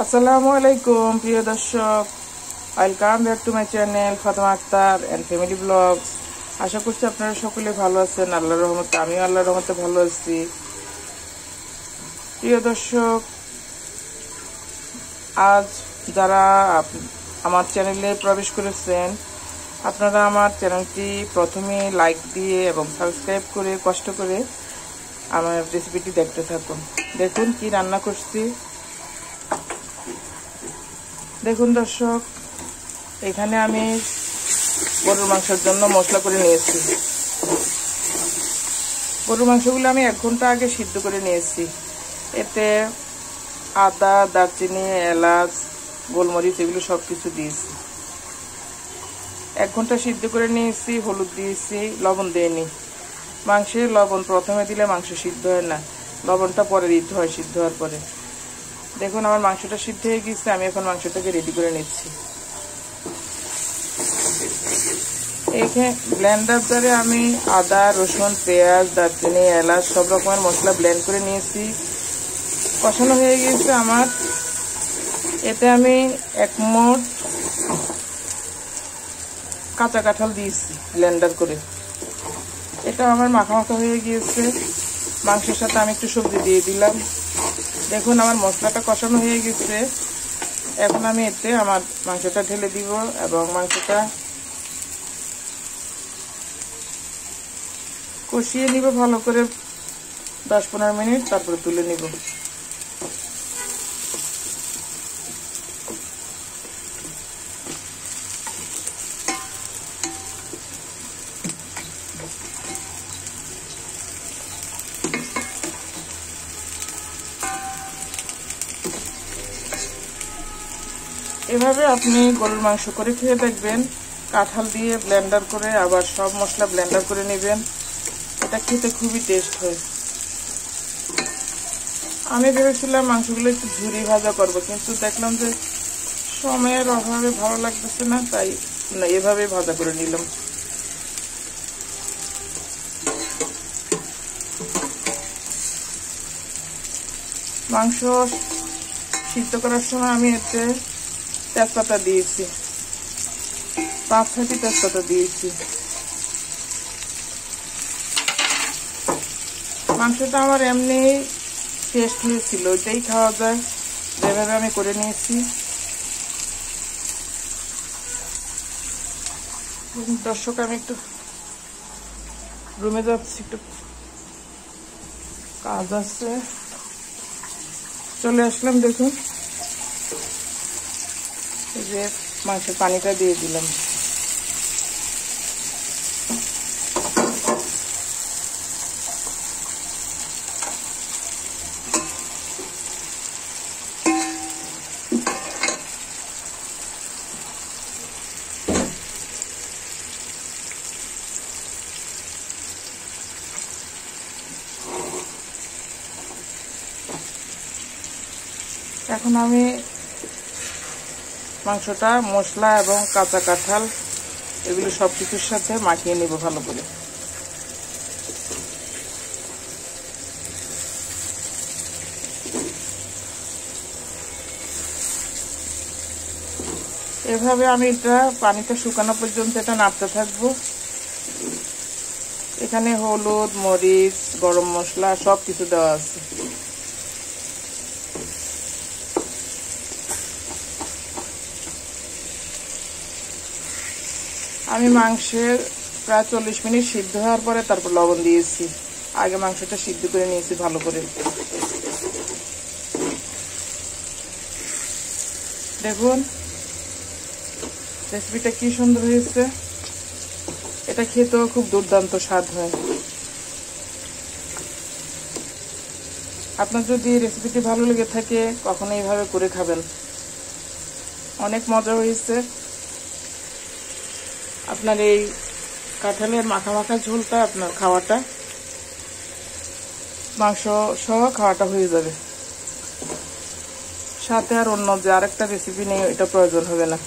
আসসালামু আলাইকুম প্রিয় দর্শক, welcome back to my channel Fatema Akter and family vlogs. আশা করছি আপনারা সকলে ভালো আছেন। আল্লাহর রহমতে আমিও আল্লাহর রহমতে ভালো আছি। প্রিয় দর্শক, আজ যারা আমার চ্যানেলে প্রবেশ করেছেন, আপনারা আমার চ্যানেলটি প্রথমে লাইক দিয়ে এবং সাবস্ক্রাইব করে কষ্ট করে আমার রেসিপিটি দেখতে থাকুন। দেখুন কি রান্না করছি। দেখুন দর্শক, এখানে আমি গরুর মাংসের জন্য মশলা করে নিয়েছি। গরুর মাংসগুলো আমি 1 ঘন্টা আগে সিদ্ধ করে নিয়েছি। এতে আদা, দারচিনি, এলাচ, গোলমরিচ এগুলো সব কিছু দিয়েছি। 1 ঘন্টা সিদ্ধ করে নিয়েছি। হলুদ দিয়েছি, লবণ দিইনি। মাংসে লবণ প্রথমে দিলে মাংস সিদ্ধ হয় না, লবণটা পরে দিতে হয় সিদ্ধ হওয়ার পরে। দেখুন আমার মাংসটা সিদ্ধ হয়ে গেছে। আমি এখন মাংসটাকে রেডি করে নিচ্ছি। এইখানে ব্লেন্ডার জারে আমি আদা, রসুন, পেঁয়াজ, দারচিনি, এলাচ সব রকমের মশলা ব্লেন্ড করে নিয়েছি। কষানো হয়ে গেছে আমার। এতে আমি 1 মোট কাঁচা কাঁঠাল দিয়েছি ব্লেন্ডার করে। এটা আমার মাখা মাখা হয়ে গিয়েছে। মাংসের সাথে আমি একটু সবজি দিয়ে দিলাম। দেখুন আমার মশলাটা কষানো হয়ে গেছে। এখন আমি এতে আমার মাংসটা ঢেলে দিব এবং মাংসটা কষিয়ে নিব ভালো করে 10-15 মিনিট, তারপরে তুলে নিব। এভাবে আপনি গরুর মাংস করে খেয়ে দেখবেন। কাঁঠাল দিয়ে ব্লেন্ডার করে আবার সব মশলা ব্লেন্ডার করে নেবেন। এটা খেতে খুবই টেস্ট হয়। আমি ভেবেছিলাম মাংসগুলো একটু ঝুরি ভাজা করব, কিন্তু দেখলাম যে সময়ের অভাবে ভালো লাগতেছে না, তাই এভাবে ভাজা করে নিলাম। মাংস সিদ্ধ করার সময় আমি এতে তেজপাতা দিয়েছি, 5-6টি তেজপাতা দিয়েছি। মাংসটা আমার এমনি টেস্ট হয়েছিল, ওইটাই খাওয়া যায়, যেভাবে আমি করে নিয়েছি। দর্শক, আমি একটু রুমে যাচ্ছি, একটু কাজ আছে, চলে আসলাম। দেখুন এই যে মাংসের পানিটা দিয়ে দিলাম। এখন আমি মাংসটা মশলা এবং কাঁচা কাঁঠাল এগুলো সব কিছুর সাথে মাখিয়ে নেব ভালো করে। এভাবে আমি এটা পানিটা শুকানো পর্যন্ত এটা নাড়তে থাকবো। এখানে হলুদ, মরিচ, গরম মশলা সব কিছু দেওয়া আছে। আমি মাংসের প্রায় 40 মিনিট সিদ্ধ হওয়ার পরে তারপর লবণ দিয়েছি। আগে মাংসটা সিদ্ধ করে নিয়েছি ভালো করে। দেখুন রেসিপিটা কি সুন্দর হয়েছে। এটা খেতেও খুব দুর্দান্ত স্বাদ হয়। আপনার যদি রেসিপিটি ভালো লেগে থাকে কখনো এইভাবে করে খাবেন, অনেক মজা হয়েছে। আপনার এই কাঁঠালের মাখা মাখা ঝোলটা আপনার খাওয়াটা মাংস সহ খাওয়াটা হয়ে যাবে। সাথে আর অন্য যে আরেকটা রেসিপি নেই, এটা প্রয়োজন হবে না।